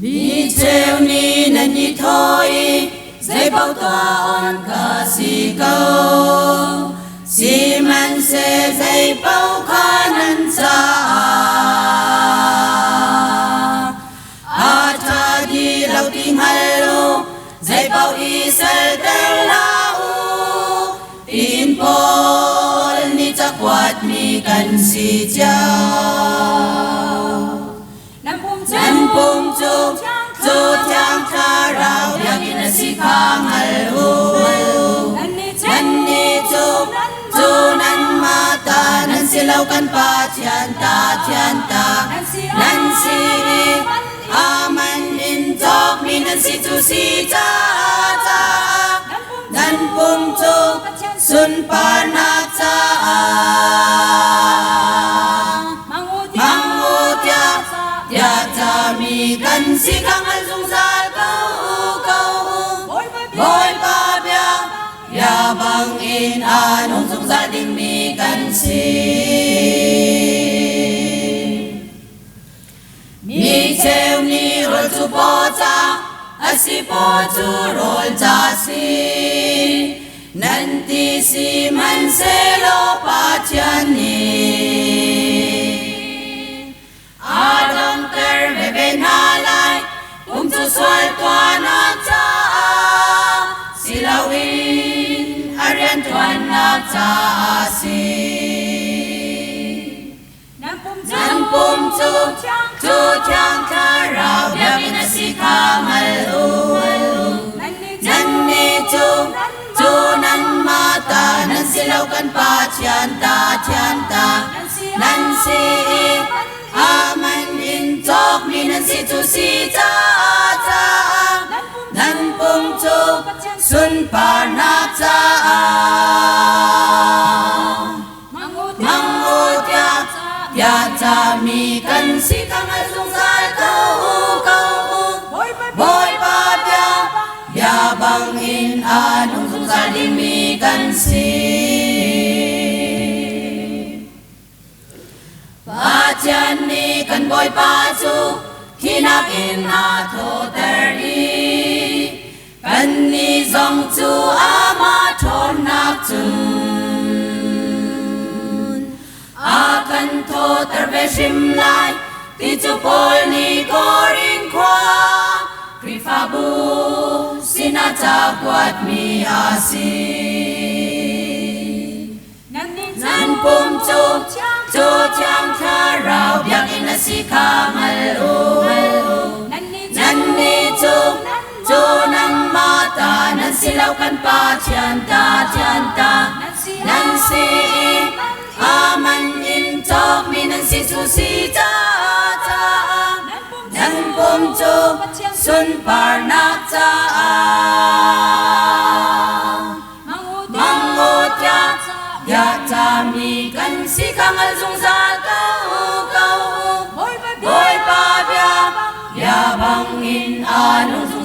Ni treo ni nên ni thôi dây bao tòa on cả si câu si man se dây bao khả năng xa a cha đi lâu tin hello dây bao isel tel lau tin pol ni chắc quạt mi cần si chao nan pum chu chu chang cha rao yang in si khang al hu nan ni chu chu nan ma ta nan si lau kan pa chian ta nan si aman in talk mi nan si chu si cha nan pum chu sun pa na cha ya cha mi kan si khang al dung sa câu boy ba bia ya bang in anong dung sa ding mi kan si mi cheu ni rol chu po cha asi po chu rol cha si nan ti si man se lo pa chian ni Adam ter ve ben halai chu xoay toan na cha silawin arian toan na cha si nan pum chu chang cha rao yang na si khang al nan ni chu nan ma ta nan silaw kan pa chian ta nan si aman in talk mi nan si chu si cha nan pum chu sun pa na cha mangu ya cha mi kan si khang al dung sa câu boy pa ya bang in anong dung sa di mi kan si pa chan ni kan boy pa chu khinak in a tho ter i kan ni zong chu ama thon nak chun a kan tho ter ve shim lai ti chu pol ni ko ring kwa kri fa bu sina cha kwat mi a si nan pum chu chang cha rao yang in a si khang al nan ni chu nan ma ta nan si lau kan pa chian ta nan si aman in talk mi nan si chu si cha nan pum chu sun par nak cha mangu ya cha mi kan si khang al dung sa câu boy pa bia ya bang in anong dung